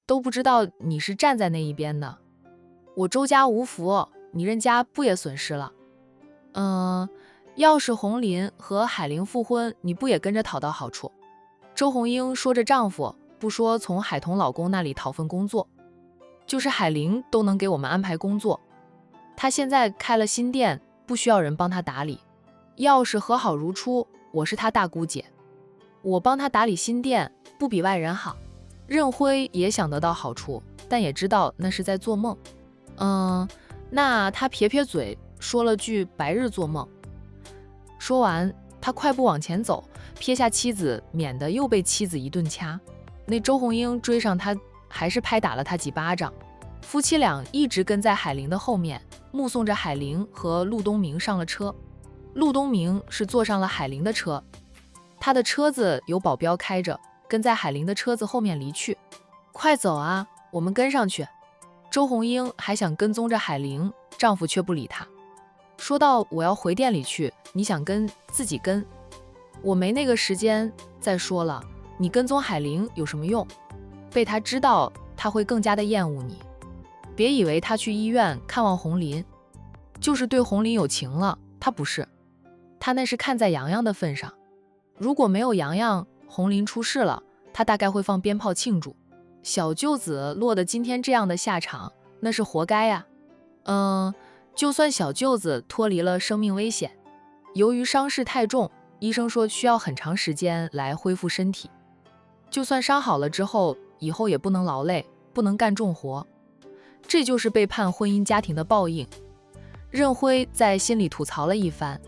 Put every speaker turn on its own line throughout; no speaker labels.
都不知道你是站在那一边的。我周家无福，你任家不也损失了？要是红林和海玲复婚，你不也跟着讨到好处？周红英说着丈夫，不说从海童老公那里讨份工作，就是海玲都能给我们安排工作。她现在开了新店，不需要人帮她打理。要是和好如初，我是她大姑姐，我帮她打理新店，不比外人好。任辉也想得到好处，但也知道那是在做梦。那他撇撇嘴，说了句白日做梦。说完，他快步往前走，撇下妻子，免得又被妻子一顿掐。那周红英追上他，还是拍打了他几巴掌。夫妻俩一直跟在海玲的后面，目送着海玲和陆东明上了车。陆东明是坐上了海玲的车，他的车子由保镖开着，跟在海玲的车子后面离去。快走啊，我们跟上去。周红英还想跟踪着海玲，丈夫却不理她，说道：我要回店里去，你想跟自己跟，我没那个时间。再说了，你跟踪海玲有什么用？被她知道，她会更加的厌恶你。别以为她去医院看望红林，就是对红林有情了，她不是，她那是看在洋洋的份上。如果没有洋洋，红林出事了，她大概会放鞭炮庆祝。小舅子落得今天这样的下场，那是活该呀。就算小舅子脱离了生命危险，由于伤势太重，医生说需要很长时间来恢复身体。就算伤好了之后，以后也不能劳累，不能干重活。这就是背叛婚姻家庭的报应。任辉在心里吐槽了一番，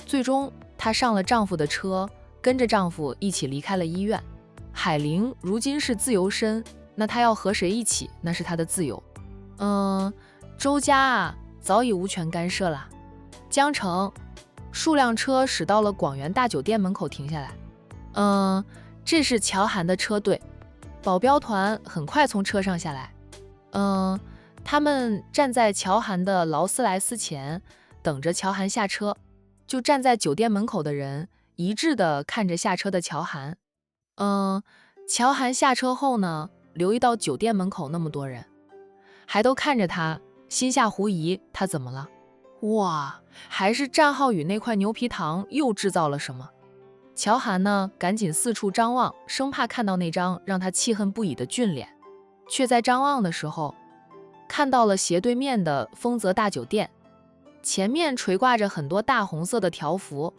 最终她上了丈夫的车，跟着丈夫一起离开了医院。海玲如今是自由身，那她要和谁一起，那是她的自由。周家啊，早已无权干涉了。江城，数辆车驶到了广元大酒店门口停下来。这是乔涵的车队，保镖团很快从车上下来。他们站在乔涵的劳斯莱斯前，等着乔涵下车。就站在酒店门口的人一致地看着下车的乔涵。乔涵下车后呢，留意到酒店门口那么多人，还都看着他，心下狐疑，他怎么了？哇，还是战浩宇那块牛皮糖又制造了什么？乔涵呢，赶紧四处张望，生怕看到那张让他气恨不已的俊脸，却在张望的时候，看到了斜对面的丰泽大酒店，前面垂挂着很多大红色的条幅，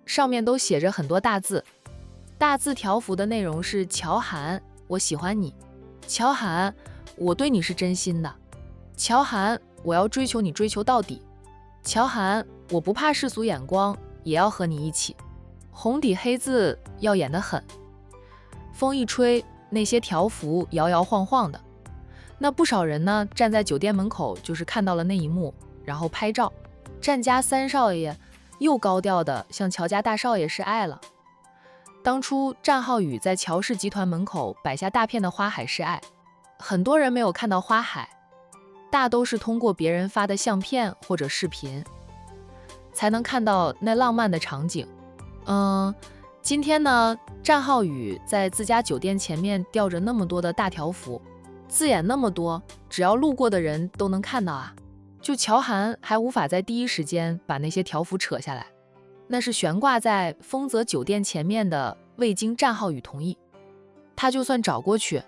上面都写着很多大字。大字条幅的内容是：乔涵，我喜欢你；乔涵，我对你是真心的；乔涵，我要追求你追求到底；乔涵，我不怕世俗眼光，也要和你一起。红底黑字耀眼得很，风一吹，那些条幅摇摇晃晃的。那不少人呢，站在酒店门口，就是看到了那一幕，然后拍照。战家三少爷又高调的向乔家大少爷示爱了。当初战浩宇在乔氏集团门口摆下大片的花海示爱，很多人没有看到花海，大都是通过别人发的相片或者视频，才能看到那浪漫的场景。今天呢，战浩宇在自家酒店前面吊着那么多的大条幅，字眼那么多，只要路过的人都能看到啊。就乔涵还无法在第一时间把那些条幅扯下来，那是悬挂在丰泽酒店前面的，未经战浩宇同意，他就算找过去，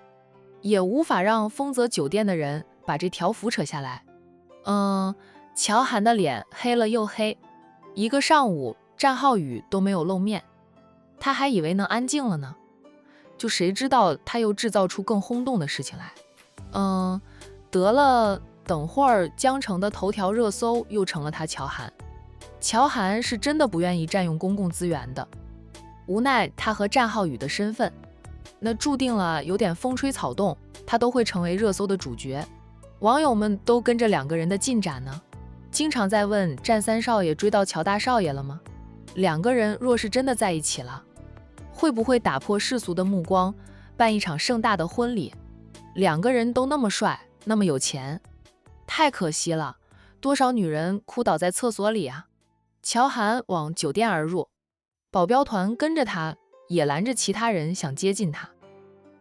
也无法让丰泽酒店的人把这条幅扯下来。乔涵的脸黑了又黑，一个上午战浩宇都没有露面，他还以为能安静了呢，就谁知道他又制造出更轰动的事情来。得了，等会儿江城的头条热搜又成了他乔涵。乔涵是真的不愿意占用公共资源的，无奈他和战浩宇的身份，那注定了有点风吹草动，他都会成为热搜的主角。网友们都跟着两个人的进展呢，经常在问战三少爷追到乔大少爷了吗？两个人若是真的在一起了，会不会打破世俗的目光，办一场盛大的婚礼？两个人都那么帅，那么有钱，太可惜了，多少女人哭倒在厕所里啊！乔涵往酒店而入，保镖团跟着他，也拦着其他人想接近他。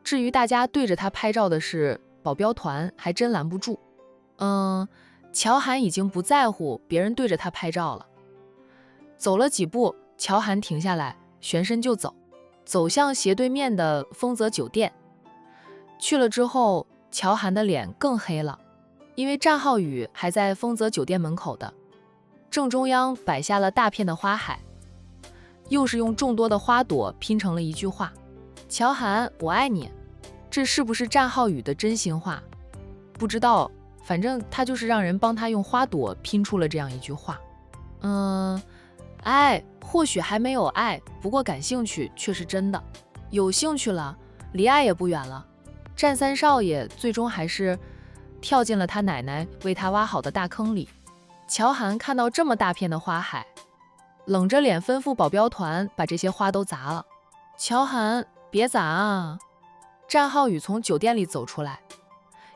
至于大家对着他拍照的是保镖团，还真拦不住。乔涵已经不在乎别人对着他拍照了。走了几步，乔涵停下来，旋身就走，走向斜对面的丰泽酒店。去了之后，乔涵的脸更黑了，因为战浩宇还在丰泽酒店门口的正中央摆下了大片的花海，又是用众多的花朵拼成了一句话：乔涵，我爱你。这是不是战浩宇的真心话？不知道，反正他就是让人帮他用花朵拼出了这样一句话。爱或许还没有爱，不过感兴趣却是真的。有兴趣了，离爱也不远了。战三少爷最终还是跳进了他奶奶为他挖好的大坑里。乔涵看到这么大片的花海，冷着脸吩咐保镖团把这些花都砸了。乔涵，别砸啊！战浩宇从酒店里走出来，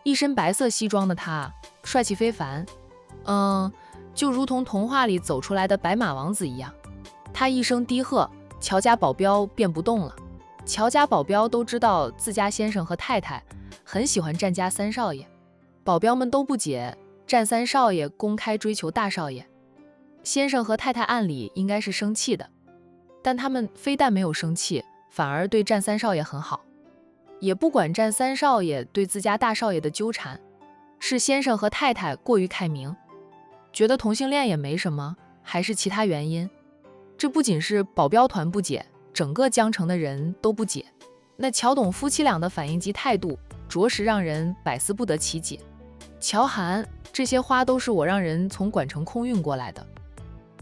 一身白色西装的他帅气非凡，就如同童话里走出来的白马王子一样。他一声低喝，乔家保镖便不动了。乔家保镖都知道自家先生和太太很喜欢战家三少爷，保镖们都不解战三少爷公开追求大少爷。先生和太太按理应该是生气的，但他们非但没有生气，反而对战三少爷很好，也不管战三少爷对自家大少爷的纠缠。是先生和太太过于开明，觉得同性恋也没什么，还是其他原因？这不仅是保镖团不解，整个江城的人都不解。那乔董夫妻俩的反应及态度，着实让人百思不得其解。乔涵，这些花都是我让人从管城空运过来的，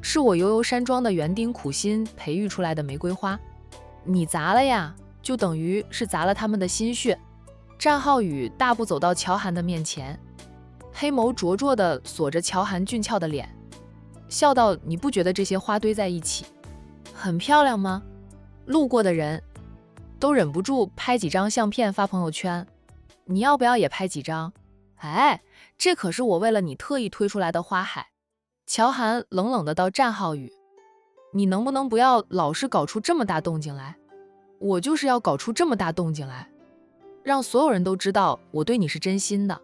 是我悠悠山庄的园丁苦心培育出来的玫瑰花，你砸了呀，就等于是砸了他们的心血。战浩宇大步走到乔涵的面前，黑眸灼灼地锁着乔涵俊俏的脸，笑道：你不觉得这些花堆在一起很漂亮吗？路过的人都忍不住拍几张相片发朋友圈，你要不要也拍几张？哎，这可是我为了你特意推出来的花海。乔涵冷冷地道：战浩宇，你能不能不要老是搞出这么大动静来？我就是要搞出这么大动静来，让所有人都知道我对你是真心的，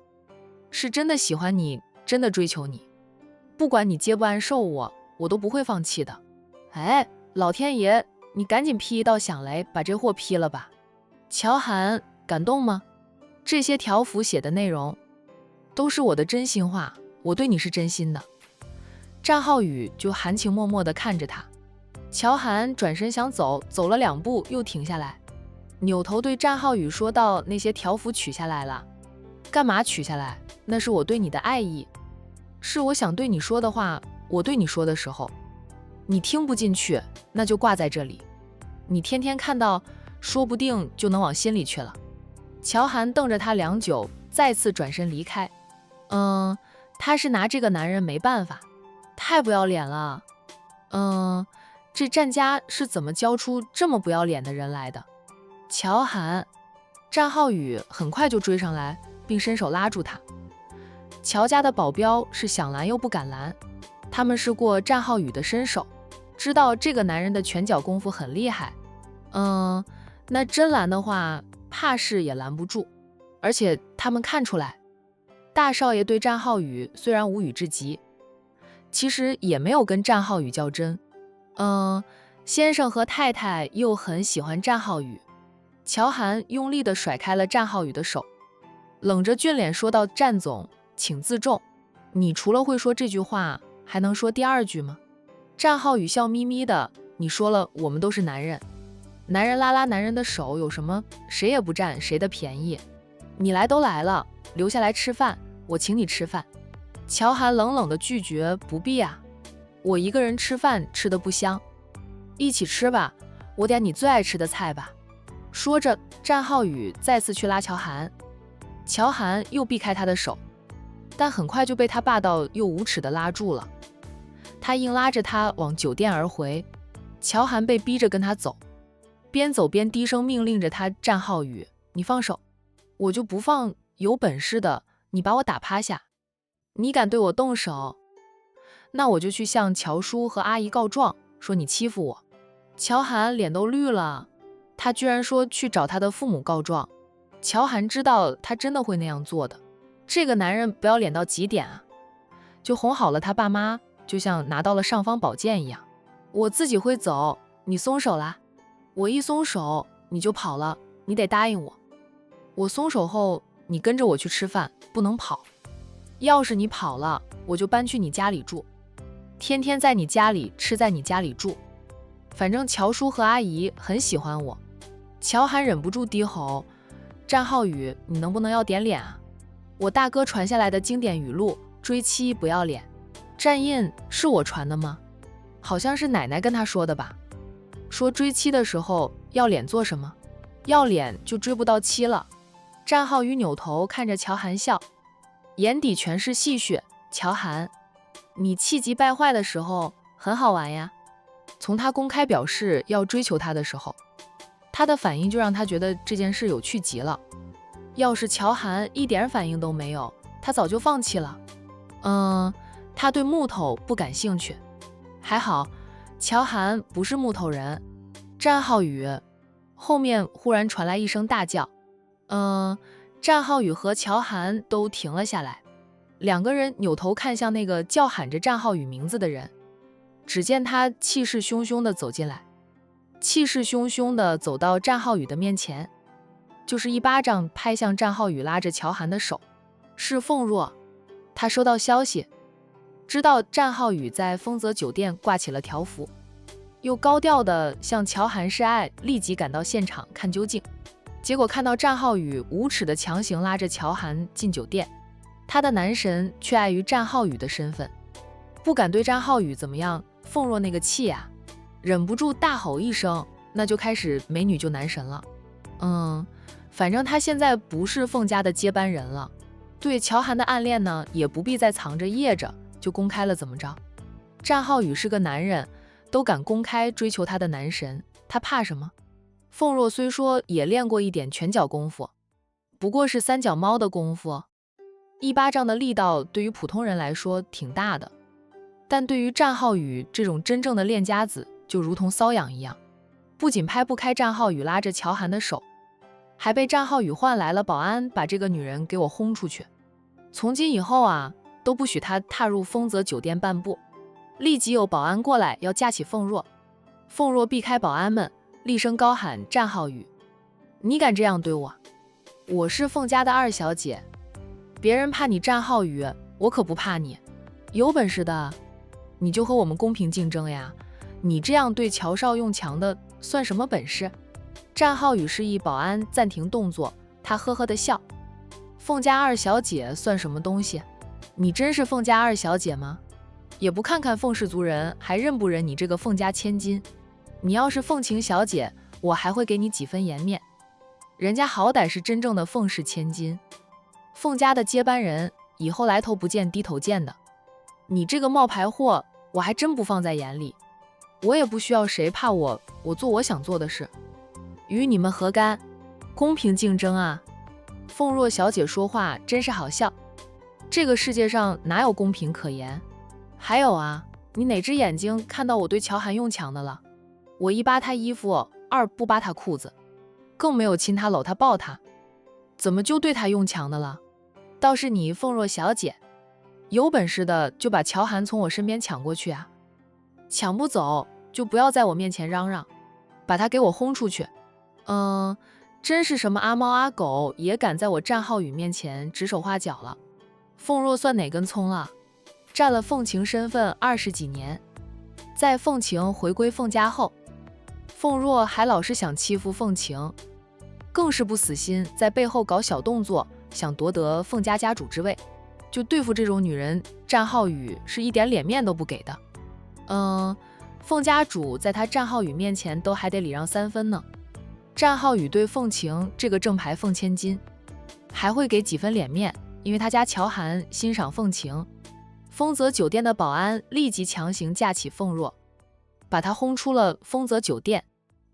是真的喜欢你，真的追求你，不管你接不按受我，我都不会放弃的。哎，老天爷，你赶紧劈一道响雷，把这货劈了吧。乔涵，感动吗？这些条幅写的内容都是我的真心话，我对你是真心的。战浩宇就含情脉脉地看着他。乔涵转身想走，走了2步又停下来，扭头对战浩宇说道：那些条幅取下来了。干嘛取下来？那是我对你的爱意，是我想对你说的话。我对你说的时候，你听不进去，那就挂在这里。你天天看到，说不定就能往心里去了。乔涵瞪着他良久，再次转身离开。他是拿这个男人没办法，太不要脸了。这战家是怎么教出这么不要脸的人来的？乔涵，战浩宇很快就追上来，并伸手拉住他。乔家的保镖是想拦又不敢拦，他们试过战浩宇的身手，知道这个男人的拳脚功夫很厉害。那真拦的话，怕是也拦不住。而且他们看出来，大少爷对战浩宇虽然无语至极，其实也没有跟战浩宇较真。先生和太太又很喜欢战浩宇。乔涵用力地甩开了战浩宇的手，冷着俊脸说道：战总，请自重，你除了会说这句话，还能说第2句吗？战浩宇笑眯眯的：你说了，我们都是男人，男人拉拉男人的手有什么？谁也不占谁的便宜。你来都来了，留下来吃饭，我请你吃饭。乔涵冷冷的拒绝：不必啊，我一个人吃饭吃得不香，一起吃吧，我点你最爱吃的菜吧。说着，战浩宇再次去拉乔涵，乔涵又避开他的手，但很快就被他霸道又无耻地拉住了。他硬拉着他往酒店而回，乔涵被逼着跟他走，边走边低声命令着他：战浩宇，你放手，我就不放，有本事的你把我打趴下，你敢对我动手，那我就去向乔叔和阿姨告状，说你欺负我。乔涵脸都绿了，他居然说去找他的父母告状，乔涵知道他真的会那样做的，这个男人不要脸到极点啊！就哄好了他爸妈，就像拿到了尚方宝剑一样。我自己会走，你松手啦！我一松手你就跑了，你得答应我。我松手后你跟着我去吃饭，不能跑。要是你跑了，我就搬去你家里住，天天在你家里吃，在你家里住。反正乔叔和阿姨很喜欢我。乔涵忍不住低吼：战浩宇，你能不能要点脸啊？我大哥传下来的经典语录，追妻不要脸。战印是我传的吗？好像是奶奶跟他说的吧。说追妻的时候要脸做什么？要脸就追不到妻了。战浩宇扭头看着乔涵笑，眼底全是戏谑。乔涵，你气急败坏的时候很好玩呀。从他公开表示要追求他的时候，他的反应就让他觉得这件事有趣极了。要是乔涵一点反应都没有，他早就放弃了。他对木头不感兴趣。还好，乔涵不是木头人。战浩宇，后面忽然传来一声大叫。战浩宇和乔涵都停了下来，两个人扭头看向那个叫喊着战浩宇名字的人。只见他气势汹汹地走进来，气势汹汹地走到战浩宇的面前，就是一巴掌拍向战浩宇拉着乔涵的手。是凤若，他收到消息，知道战浩宇在丰泽酒店挂起了条幅，又高调地向乔涵示爱，立即赶到现场看究竟。结果看到战浩宇无耻地强行拉着乔涵进酒店，他的男神却碍于战浩宇的身份，不敢对战浩宇怎么样。凤若那个气啊，忍不住大吼一声，那就开始美女救男神了。反正他现在不是凤家的接班人了，对乔涵的暗恋呢，也不必再藏着掖着，就公开了怎么着？战浩宇是个男人，都敢公开追求他的男神，他怕什么？凤若虽说也练过一点拳脚功夫，不过是三脚猫的功夫，一巴掌的力道对于普通人来说挺大的。但对于战浩宇这种真正的练家子，就如同瘙痒一样，不仅拍不开战浩宇拉着乔涵的手，还被战浩宇唤来了保安，把这个女人给我轰出去。从今以后啊，都不许他踏入丰泽酒店半步。立即有保安过来要架起凤若，凤若避开保安们，厉声高喊：战浩宇，你敢这样对我？我是凤家的二小姐，别人怕你战浩宇，我可不怕你。有本事的你就和我们公平竞争呀！你这样对乔少用强的算什么本事？战浩宇示意保安暂停动作，他呵呵地笑。凤家二小姐算什么东西？你真是凤家二小姐吗？也不看看凤氏族人还认不认你这个凤家千金？你要是凤晴小姐，我还会给你几分颜面。人家好歹是真正的凤氏千金，凤家的接班人，以后来头不见低头见的。你这个冒牌货，我还真不放在眼里。我也不需要谁怕我，我做我想做的事，与你们何干？公平竞争啊！凤若小姐说话真是好笑，这个世界上哪有公平可言？还有啊，你哪只眼睛看到我对乔涵用强的了？我一扒他衣服，二不扒他裤子，更没有亲他搂他抱他，怎么就对他用强的了？倒是你凤若小姐，有本事的就把乔涵从我身边抢过去啊！抢不走就不要在我面前嚷嚷，把他给我轰出去。真是什么阿猫阿狗也敢在我战浩宇面前指手画脚了。凤若算哪根葱了？占了凤晴身份20几年，在凤晴回归凤家后，凤若还老是想欺负凤晴，更是不死心，在背后搞小动作，想夺得凤家家主之位。就对付这种女人，战浩宇是一点脸面都不给的。凤家主在他战浩宇面前都还得礼让3分呢。战浩宇对凤晴这个正牌凤千金还会给几分脸面，因为他家乔涵欣赏凤晴。丰泽酒店的保安立即强行架起凤若，把他轰出了丰泽酒店。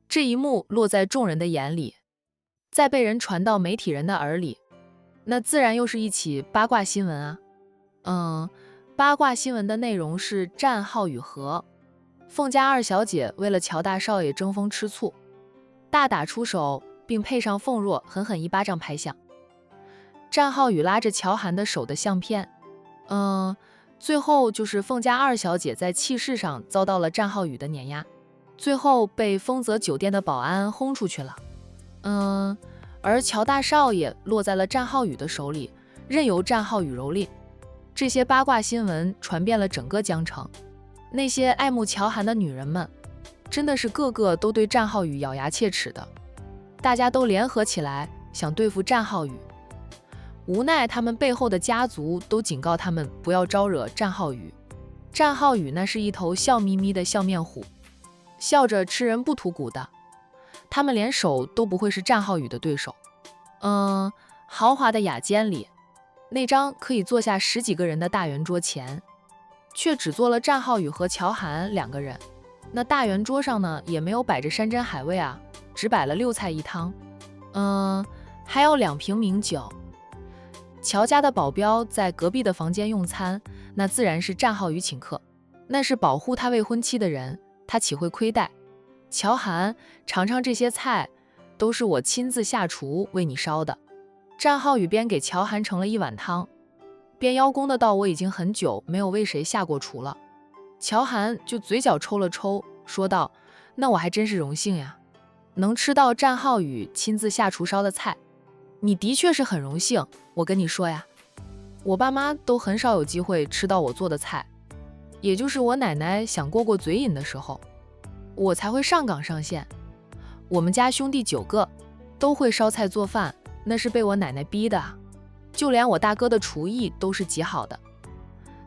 这一幕落在众人的眼里，再被人传到媒体人的耳里，那自然又是一起八卦新闻啊。八卦新闻的内容是战浩宇和凤家二小姐为了乔大少爷争风吃醋，大打出手，并配上凤若狠狠一巴掌拍响。战浩宇拉着乔涵的手的相片，最后就是凤家二小姐在气势上遭到了战浩宇的碾压，最后被丰泽酒店的保安轰出去了。而乔大少爷落在了战浩宇的手里，任由战浩宇蹂躏。这些八卦新闻传遍了整个江城，那些爱慕乔涵的女人们，真的是个个都对战浩宇咬牙切齿的，大家都联合起来想对付战浩宇。无奈他们背后的家族都警告他们不要招惹战浩宇。战浩宇那是一头笑眯眯的笑面虎，笑着吃人不吐骨的，他们连手都不会是战浩宇的对手。豪华的雅间里，那张可以坐下10几个人的大圆桌前，却只坐了战浩宇和乔涵2个人。那大圆桌上呢，也没有摆着山珍海味啊，只摆了6菜1汤，还有2瓶名酒。乔家的保镖在隔壁的房间用餐，那自然是战浩宇请客，那是保护他未婚妻的人，他岂会亏待？乔涵，尝尝这些菜，都是我亲自下厨为你烧的。战浩宇边给乔涵盛了1碗汤，边邀功的道：“我已经很久没有为谁下过厨了。”乔涵就嘴角抽了抽，说道：“那我还真是荣幸呀，能吃到战浩宇亲自下厨烧的菜。你的确是很荣幸，我跟你说呀，我爸妈都很少有机会吃到我做的菜，也就是我奶奶想过过嘴瘾的时候，我才会上岗上线。我们家兄弟9个都会烧菜做饭，那是被我奶奶逼的，就连我大哥的厨艺都是极好的。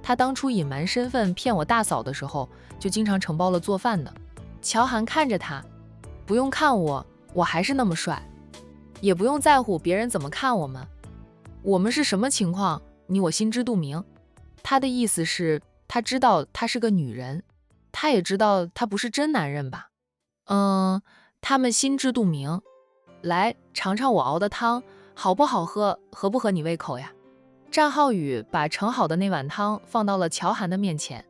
他当初隐瞒身份骗我大嫂的时候，就经常承包了做饭的。”乔涵看着他，不用看我，我还是那么帅，也不用在乎别人怎么看我们，我们是什么情况，你我心知肚明。他的意思是，他知道他是个女人，他也知道他不是真男人吧？他们心知肚明。来，尝尝我熬的汤，好不好喝，合不合你胃口呀？战浩宇把盛好的那碗汤放到了乔涵的面前。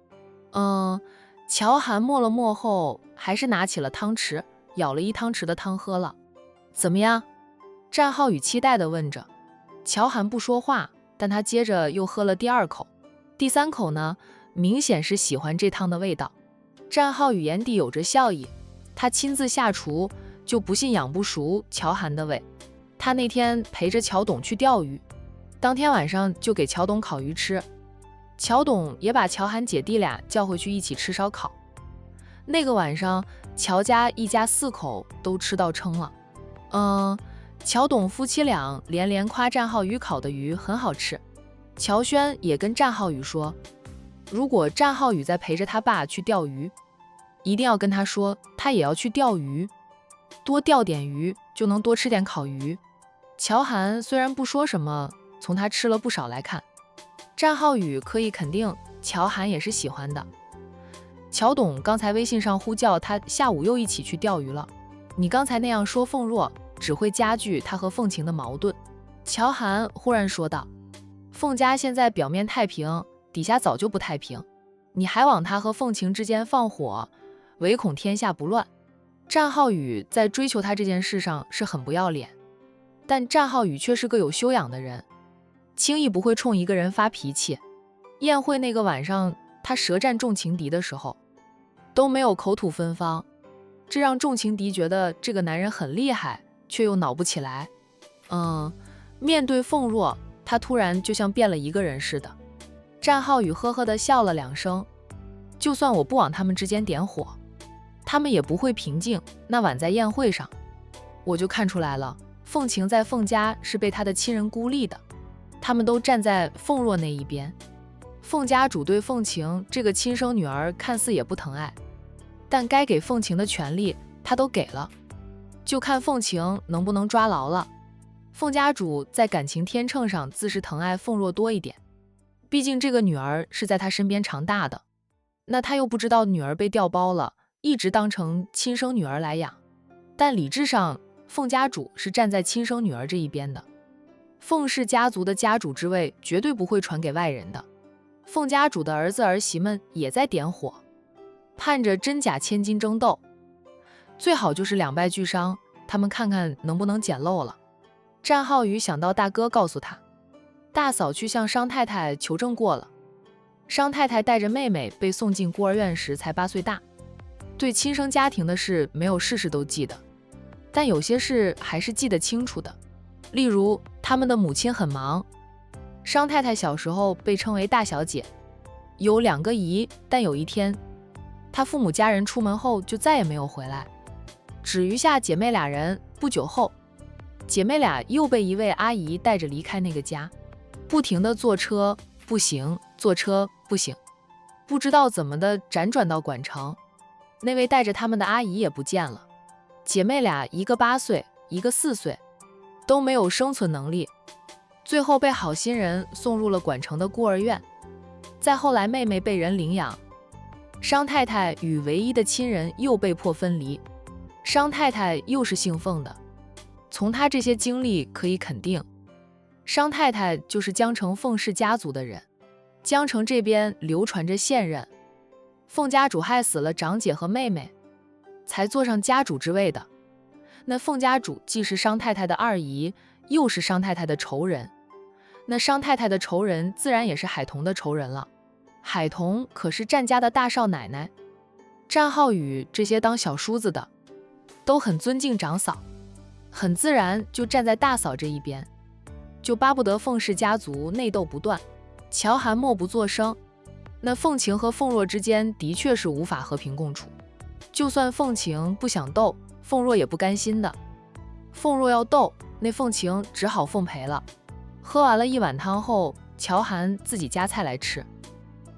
乔涵默了默后，还是拿起了汤匙，舀了1汤匙的汤喝了。怎么样？战浩宇期待地问着。乔涵不说话，但他接着又喝了第2口。第3口呢，明显是喜欢这汤的味道。战浩宇眼底有着笑意，他亲自下厨，就不信养不熟乔涵的胃。他那天陪着乔董去钓鱼，当天晚上就给乔董烤鱼吃，乔董也把乔涵姐弟俩叫回去一起吃烧烤。那个晚上，乔家一家4口都吃到撑了。乔董夫妻俩连连夸战浩宇烤的鱼很好吃。乔轩也跟战浩宇说，如果战浩宇再陪着他爸去钓鱼，一定要跟他说他也要去钓鱼，多钓点鱼就能多吃点烤鱼。乔涵虽然不说什么，从他吃了不少来看，战浩宇可以肯定乔涵也是喜欢的。乔董刚才微信上呼叫他下午又一起去钓鱼了，你刚才那样说凤若，只会加剧他和凤晴的矛盾。乔涵忽然说道，凤家现在表面太平，底下早就不太平，你还往他和凤晴之间放火，唯恐天下不乱。战浩宇在追求他这件事上是很不要脸，但战浩宇却是个有修养的人，轻易不会冲一个人发脾气。宴会那个晚上，他舌战众情敌的时候都没有口吐芬芳，这让众情敌觉得这个男人很厉害，却又恼不起来。面对凤若，他突然就像变了一个人似的。战浩宇呵呵地笑了2声，就算我不往他们之间点火，他们也不会平静。那晚在宴会上，我就看出来了，凤晴在凤家是被他的亲人孤立的，他们都站在凤若那一边。凤家主对凤晴这个亲生女儿看似也不疼爱，但该给凤晴的权利他都给了，就看凤晴能不能抓牢了。凤家主在感情天秤上自是疼爱凤若多一点，毕竟这个女儿是在他身边长大的，那他又不知道女儿被调包了，一直当成亲生女儿来养。但理智上，凤家主是站在亲生女儿这一边的，凤氏家族的家主之位绝对不会传给外人的。凤家主的儿子儿媳们也在点火，盼着真假千金争斗，最好就是两败俱伤，他们看看能不能捡漏了。战浩宇想到大哥告诉他，大嫂去向商太太求证过了，商太太带着妹妹被送进孤儿院时才8岁大，对亲生家庭的事没有事事都记得，但有些事还是记得清楚的。例如他们的母亲很忙，商太太小时候被称为大小姐，有2个姨，但有一天她父母家人出门后就再也没有回来，只余下姐妹2人。不久后，姐妹俩又被一位阿姨带着离开那个家，不停地坐车不行，坐车不行，不知道怎么的辗转到管城，那位带着他们的阿姨也不见了。姐妹俩一个8岁，一个4岁，都没有生存能力，最后被好心人送入了管城的孤儿院。再后来妹妹被人领养，商太太与唯一的亲人又被迫分离，商太太又是姓凤的。从她这些经历可以肯定，商太太就是江城凤氏家族的人。江城这边流传着现任凤家主害死了长姐和妹妹，才坐上家主之位的。那凤家主既是商太太的2姨，又是商太太的仇人，那商太太的仇人自然也是海童的仇人了。海童可是战家的大少奶奶，战浩宇这些当小叔子的都很尊敬长嫂，很自然就站在大嫂这一边，就巴不得凤氏家族内斗不断。乔涵默不作声，那凤晴和凤若之间的确是无法和平共处，就算凤晴不想斗，凤若也不甘心的。凤若要斗，那凤晴只好奉陪了。喝完了1碗汤后，乔涵自己夹菜来吃。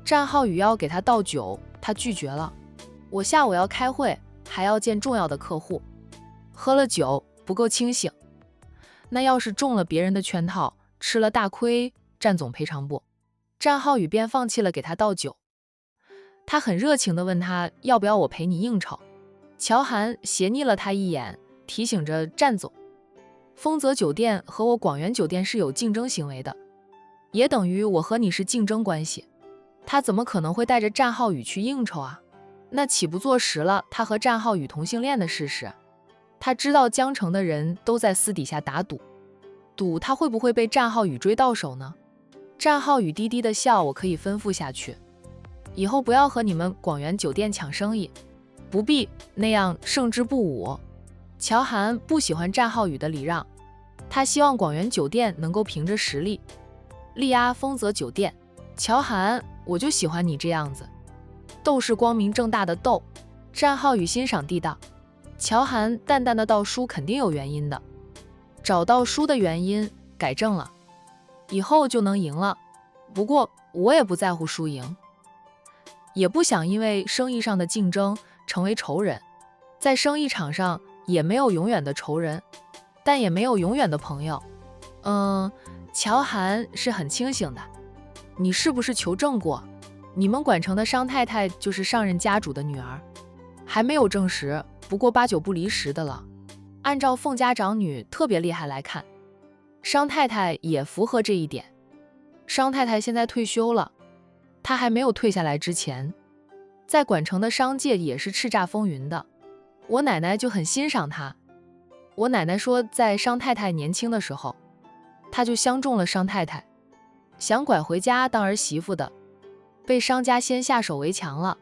战浩宇要给他倒酒，他拒绝了。我下午要开会，还要见重要的客户，喝了酒不够清醒，那要是中了别人的圈套，吃了大亏，战总赔偿不？战浩宇便放弃了给他倒酒。他很热情地问他要不要我陪你应酬。乔涵斜睨了他一眼，提醒着战总，丰泽酒店和我广元酒店是有竞争行为的，也等于我和你是竞争关系，他怎么可能会带着战浩宇去应酬啊？那岂不坐实了他和战浩宇同性恋的事实？他知道江城的人都在私底下打赌，赌他会不会被战浩宇追到手呢？战浩宇低低的笑，我可以吩咐下去，以后不要和你们广元酒店抢生意，不必那样胜之不武。乔涵不喜欢战浩宇的礼让，他希望广元酒店能够凭着实力力压丰泽酒店。乔涵，我就喜欢你这样子，斗是光明正大的斗。战浩宇欣赏地道。乔涵淡淡的道，输肯定有原因的，找到输的原因，改正了，以后就能赢了。不过我也不在乎输赢，也不想因为生意上的竞争成为仇人。在生意场上也没有永远的仇人，但也没有永远的朋友。乔涵是很清醒的。你是不是求证过，你们管城的商太太就是上任家主的女儿？还没有证实，不过8、9不离10的了。按照凤家长女特别厉害来看，商太太也符合这一点。商太太现在退休了，她还没有退下来之前，在管城的商界也是叱咤风云的。我奶奶就很欣赏她。我奶奶说，在商太太年轻的时候，她就相中了商太太，想拐回家当儿媳妇的，被商家先下手为强了。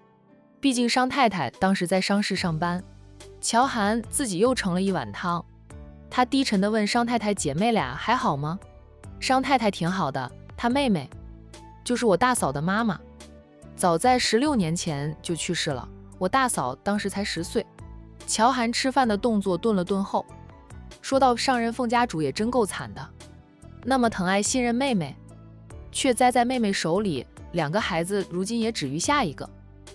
毕竟商太太当时在商市上班。乔涵自己又盛了1碗汤，他低沉地问商太太姐妹俩还好吗？商太太挺好的，她妹妹就是我大嫂的妈妈，早在16年前就去世了，我大嫂当时才10岁。乔涵吃饭的动作顿了顿后，说到上任凤家主也真够惨的，那么疼爱信任妹妹，却栽在妹妹手里，2个孩子如今也只余下1个，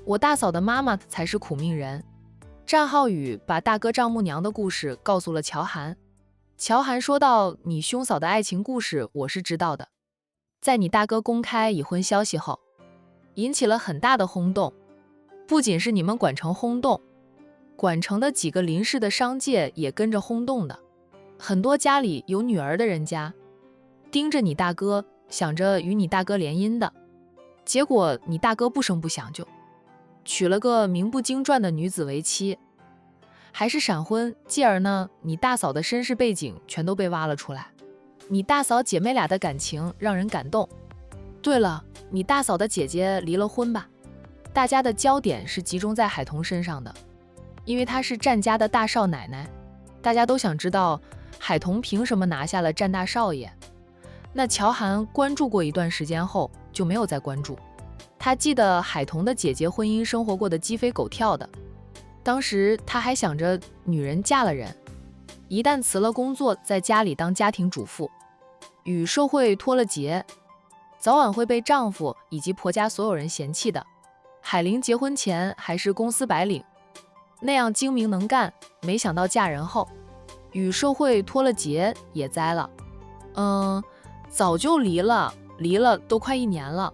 我大嫂的妈妈才是苦命人。战浩宇把大哥丈母娘的故事告诉了乔涵。乔涵说道，你兄嫂的爱情故事我是知道的，在你大哥公开已婚消息后，引起了很大的轰动，不仅是你们管城轰动，管城的几个邻市的商界也跟着轰动的。很多家里有女儿的人家盯着你大哥，想着与你大哥联姻的，结果你大哥不声不响就娶了个名不经传的女子为妻，还是闪婚，继而呢，你大嫂的身世背景全都被挖了出来。你大嫂姐妹俩的感情让人感动。对了，你大嫂的姐姐离了婚吧？大家的焦点是集中在海童身上的，因为她是战家的大少奶奶，大家都想知道海童凭什么拿下了战大少爷。那乔涵关注过一段时间后就没有再关注，他记得海童的姐姐婚姻生活过得鸡飞狗跳的，当时他还想着女人嫁了人，一旦辞了工作，在家里当家庭主妇，与社会脱了节，早晚会被丈夫以及婆家所有人嫌弃的。海玲结婚前还是公司白领，那样精明能干，没想到嫁人后与社会脱了节也栽了。早就离了都快1年了。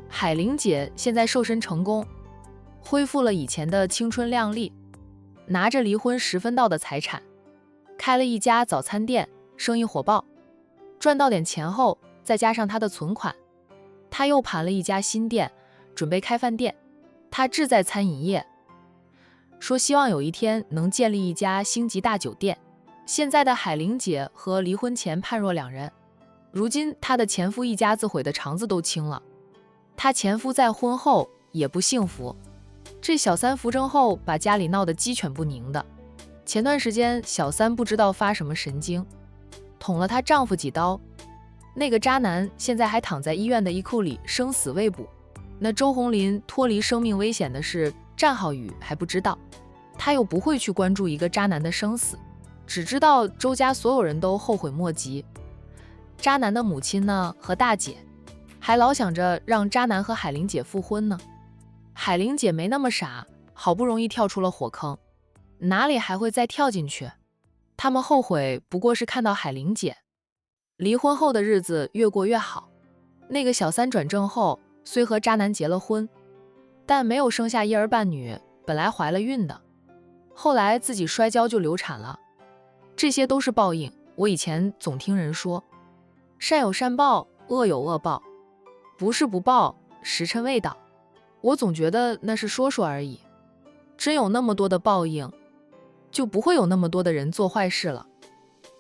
海玲姐现在瘦身成功，恢复了以前的青春靓丽，拿着离婚10分到的财产，开了一家早餐店，生意火爆。赚到点钱后，再加上她的存款，她又盘了一家新店，准备开饭店。她志在餐饮业，说希望有一天能建立一家星级大酒店。现在的海玲姐和离婚前判若两人，如今她的前夫一家子悔得肠子都青了。她前夫在婚后也不幸福，这小三扶正后把家里闹得鸡犬不宁的。前段时间小三不知道发什么神经，捅了她丈夫几刀，那个渣男现在还躺在医院的医库里生死未卜。那周红林脱离生命危险的事，战浩宇还不知道，他又不会去关注一个渣男的生死，只知道周家所有人都后悔莫及。渣男的母亲呢和大姐还老想着让渣男和海玲姐复婚呢。海玲姐没那么傻，好不容易跳出了火坑，哪里还会再跳进去？他们后悔不过是看到海玲姐离婚后的日子越过越好。那个小三转正后虽和渣男结了婚，但没有生下一儿半女，本来怀了孕的，后来自己摔跤就流产了。这些都是报应。我以前总听人说善有善报，恶有恶报，不是不报，时辰未到。我总觉得那是说说而已，真有那么多的报应，就不会有那么多的人做坏事了。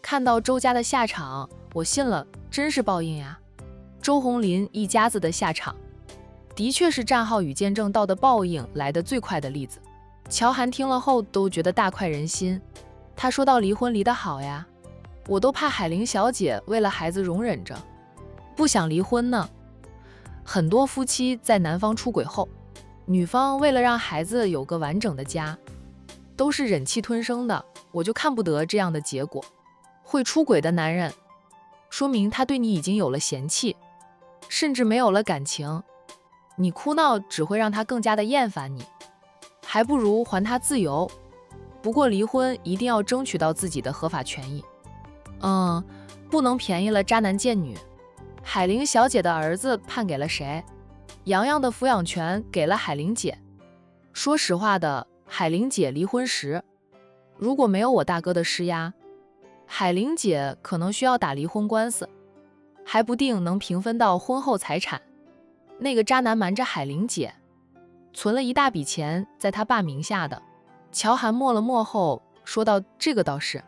看到周家的下场，我信了，真是报应呀。周红林一家子的下场，的确是战浩宇见证到的报应来得最快的例子。乔涵听了后都觉得大快人心，他说到离婚离得好呀，我都怕海玲小姐为了孩子容忍着，不想离婚呢。很多夫妻在男方出轨后，女方为了让孩子有个完整的家，都是忍气吞声的，我就看不得这样的结果。会出轨的男人，说明他对你已经有了嫌弃，甚至没有了感情，你哭闹只会让他更加的厌烦你，还不如还他自由。不过离婚一定要争取到自己的合法权益，不能便宜了渣男贱女。海玲小姐的儿子判给了谁？洋洋的抚养权给了海玲姐。说实话的，海玲姐离婚时，如果没有我大哥的施压，海玲姐可能需要打离婚官司，还不定能平分到婚后财产。那个渣男瞒着海玲姐，存了一大笔钱在他爸名下的。乔涵默了默后说道，这个倒是，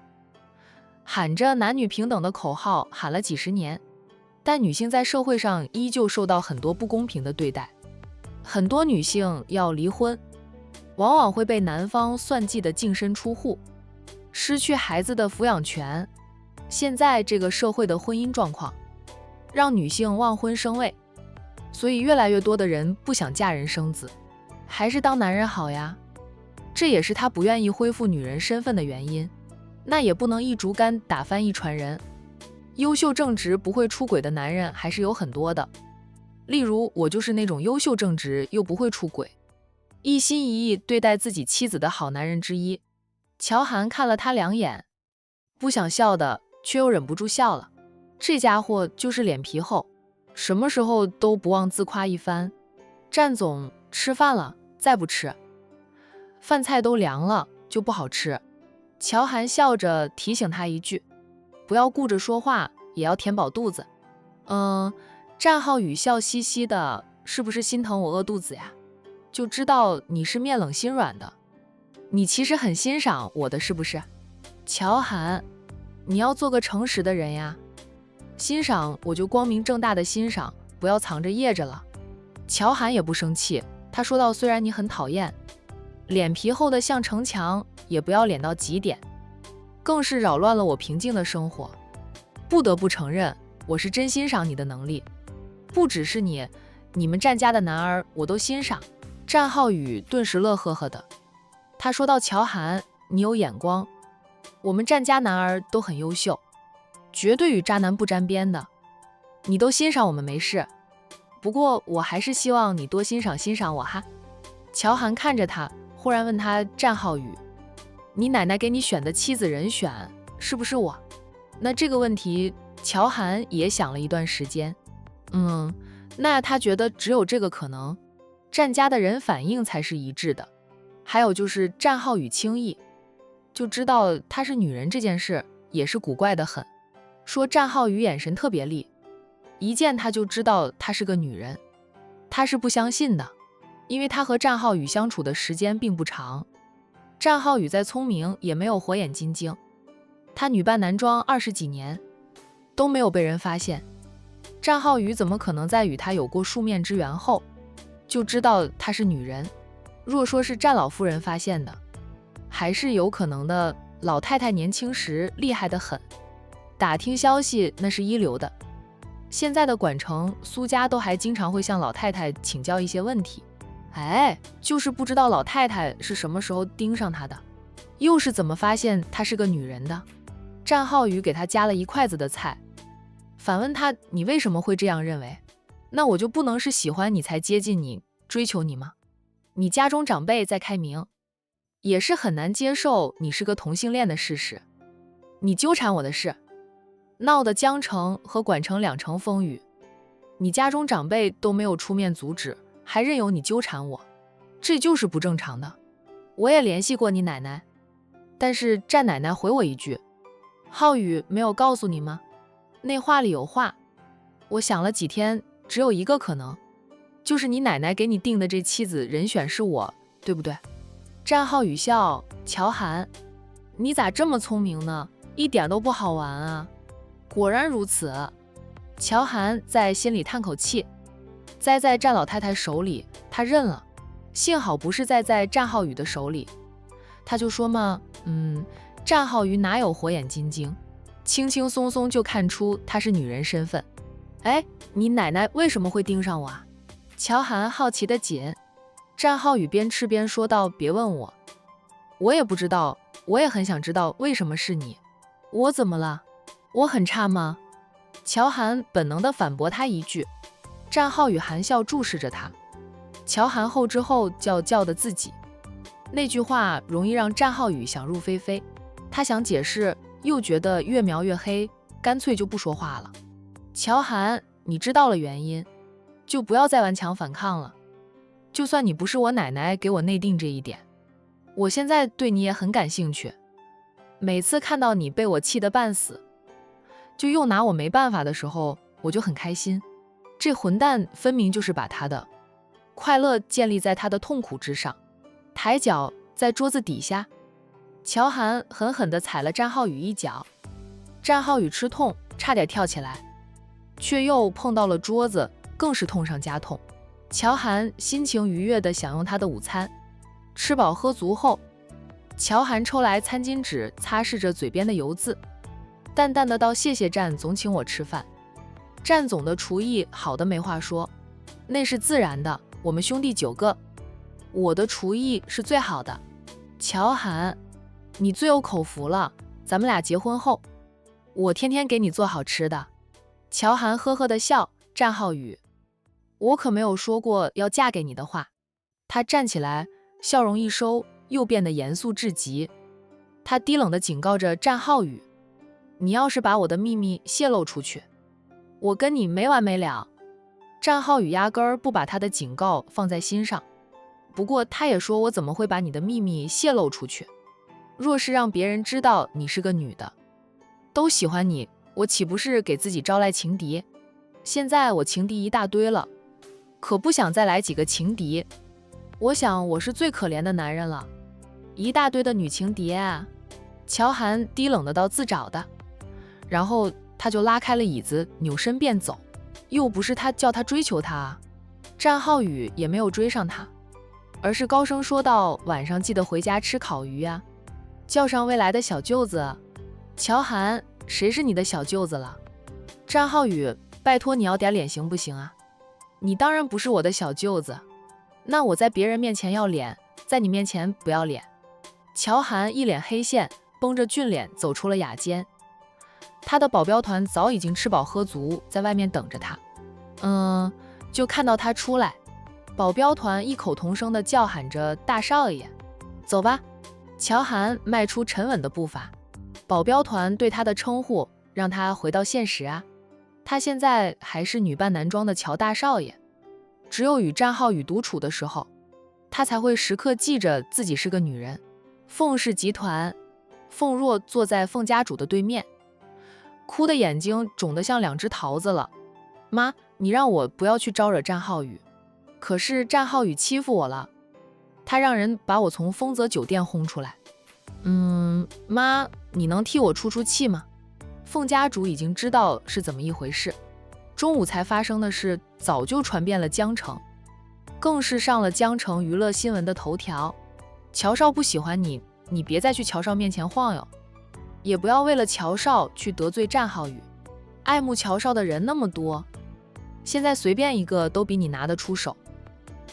喊着男女平等的口号喊了几十年，但女性在社会上依旧受到很多不公平的对待。很多女性要离婚，往往会被男方算计的净身出户，失去孩子的抚养权。现在这个社会的婚姻状况，让女性望婚生位，所以越来越多的人不想嫁人生子，还是当男人好呀。这也是他不愿意恢复女人身份的原因。那也不能一竹竿打翻一船人，优秀正直不会出轨的男人还是有很多的。例如我就是那种优秀正直又不会出轨，一心一意对待自己妻子的好男人之一。乔涵看了他2眼，不想笑的却又忍不住笑了。这家伙就是脸皮厚，什么时候都不忘自夸一番。战总，吃饭了，再不吃，饭菜都凉了就不好吃。乔涵笑着提醒他一句，不要顾着说话，也要填饱肚子。战浩宇笑嘻嘻的，是不是心疼我饿肚子呀？就知道你是面冷心软的。你其实很欣赏我的是不是？乔涵，你要做个诚实的人呀。欣赏我就光明正大的欣赏，不要藏着掖着了。乔涵也不生气，他说道：虽然你很讨厌，脸皮厚的像城墙，也不要脸到极点，更是扰乱了我平静的生活。不得不承认，我是真欣赏你的能力，不只是你，你们战家的男儿我都欣赏。战浩宇顿时乐呵呵的，他说道：乔涵，你有眼光，我们战家男儿都很优秀，绝对与渣男不沾边的，你都欣赏我们没事，不过我还是希望你多欣赏欣赏我哈。乔涵看着他，忽然问他：战浩宇，你奶奶给你选的妻子人选是不是我？那这个问题乔涵也想了一段时间，那他觉得只有这个可能，战家的人反应才是一致的，还有就是战浩宇轻易就知道她是女人这件事也是古怪的很，说战浩宇眼神特别厉，一见他就知道她是个女人。他是不相信的，因为他和战浩宇相处的时间并不长，战浩宇再聪明也没有火眼金睛，他女扮男装20几年都没有被人发现，战浩宇怎么可能在与他有过数面之缘后就知道她是女人？若说是战老夫人发现的，还是有可能的。老太太年轻时厉害得很，打听消息那是一流的。现在的管城、苏家都还经常会向老太太请教一些问题，就是不知道老太太是什么时候盯上她的，又是怎么发现她是个女人的。战浩宇给她夹了一筷子的菜，反问她：你为什么会这样认为？那我就不能是喜欢你才接近你、追求你吗？你家中长辈在开明，也是很难接受你是个同性恋的事实。你纠缠我的事，闹得江城和管城两城风雨，你家中长辈都没有出面阻止，还任由你纠缠我，这就是不正常的。我也联系过你奶奶，但是战奶奶回我一句：浩宇没有告诉你吗？那话里有话。我想了几天，只有一个可能，就是你奶奶给你定的这妻子人选是我，对不对？战浩宇笑：乔涵，你咋这么聪明呢？一点都不好玩啊。果然如此。乔涵在心里叹口气，栽在战老太太手里，他认了，幸好不是栽在战浩宇的手里。他就说嘛，战浩宇哪有火眼金睛，轻轻松松就看出她是女人身份。你奶奶为什么会盯上我啊？乔涵好奇的紧。战浩宇边吃边说道：别问我，我也不知道，我也很想知道为什么是你。我怎么了？我很差吗？乔涵本能地反驳他一句。战浩宇含笑注视着他，乔涵后知后觉的自己，那句话容易让战浩宇想入非非，他想解释，又觉得越描越黑，干脆就不说话了。乔涵，你知道了原因，就不要再顽强反抗了。就算你不是我奶奶给我内定这一点，我现在对你也很感兴趣。每次看到你被我气得半死，就又拿我没办法的时候，我就很开心。这混蛋分明就是把他的快乐建立在他的痛苦之上。抬脚在桌子底下，乔涵狠狠地踩了战浩宇一脚，战浩宇吃痛，差点跳起来，却又碰到了桌子，更是痛上加痛。乔涵心情愉悦地享用他的午餐，吃饱喝足后，乔涵抽来餐巾纸擦拭着嘴边的油渍，淡淡的道：谢谢战总请我吃饭。战总的厨艺好的没话说，那是自然的，我们兄弟9个，我的厨艺是最好的。乔涵，你最有口福了，咱们俩结婚后，我天天给你做好吃的。乔涵呵呵的笑。战浩宇，我可没有说过要嫁给你的话。他站起来，笑容一收，又变得严肃至极。他低冷地警告着战浩宇：你要是把我的秘密泄露出去，我跟你没完没了。战浩宇压根儿不把他的警告放在心上，不过他也说，我怎么会把你的秘密泄露出去？若是让别人知道你是个女的，都喜欢你，我岂不是给自己招来情敌？现在我情敌一大堆了，可不想再来几个情敌。我想我是最可怜的男人了。一大堆的女情敌啊。乔涵低冷的到自找的，然后他就拉开了椅子，扭身便走。又不是他叫他追求他啊。战浩宇也没有追上他，而是高声说道：“晚上记得回家吃烤鱼啊，叫上未来的小舅子。”乔涵，谁是你的小舅子了？战浩宇，拜托你要点脸行不行啊？你当然不是我的小舅子，那我在别人面前要脸，在你面前不要脸。乔涵一脸黑线，绷着俊脸走出了雅间。他的保镖团早已经吃饱喝足，在外面等着他。就看到他出来，保镖团异口同声地叫喊着：“大少爷，走吧。”乔涵迈出沉稳的步伐，保镖团对他的称呼让他回到现实啊。他现在还是女扮男装的乔大少爷，只有与战浩宇独处的时候，他才会时刻记着自己是个女人。凤氏集团，凤若坐在凤家主的对面，哭的眼睛肿得像两只桃子了。妈，你让我不要去招惹战浩宇，可是战浩宇欺负我了，他让人把我从丰泽酒店轰出来。妈，你能替我出出气吗？凤家主已经知道是怎么一回事，中午才发生的事早就传遍了江城，更是上了江城娱乐新闻的头条。乔少不喜欢你，你别再去乔少面前晃悠，也不要为了乔少去得罪战浩宇。爱慕乔少的人那么多，现在随便一个都比你拿得出手，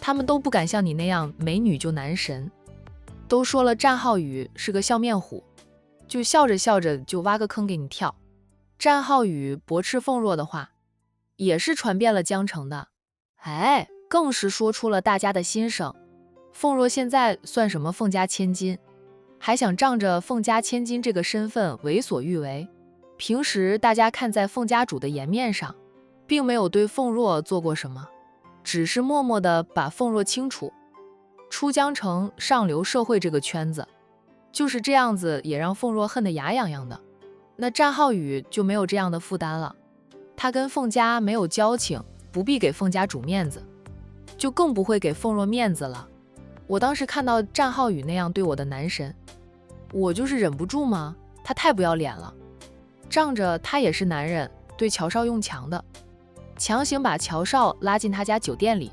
他们都不敢像你那样美女就男神。都说了战浩宇是个笑面虎，就笑着笑着就挖个坑给你跳。战浩宇驳斥凤若的话，也是传遍了江城的，更是说出了大家的心声。凤若现在算什么凤家千金，还想仗着凤家千金这个身份为所欲为。平时大家看在凤家主的颜面上，并没有对凤若做过什么，只是默默地把凤若清除出江城上流社会这个圈子。就是这样子也让凤若恨得牙痒痒的。那战浩宇就没有这样的负担了，他跟凤家没有交情，不必给凤家主面子，就更不会给凤若面子了。我当时看到战浩宇那样对我的男神，我就是忍不住嘛，他太不要脸了，仗着他也是男人，对乔少用强的，强行把乔少拉进他家酒店里。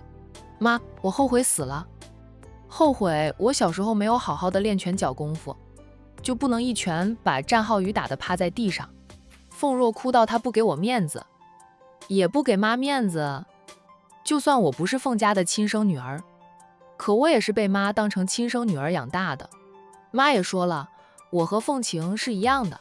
妈，我后悔死了，后悔我小时候没有好好的练拳脚功夫，就不能一拳把战浩宇打得趴在地上。凤若哭到他不给我面子，也不给妈面子。就算我不是凤家的亲生女儿，可我也是被妈当成亲生女儿养大的。妈也说了，我和凤晴是一样的。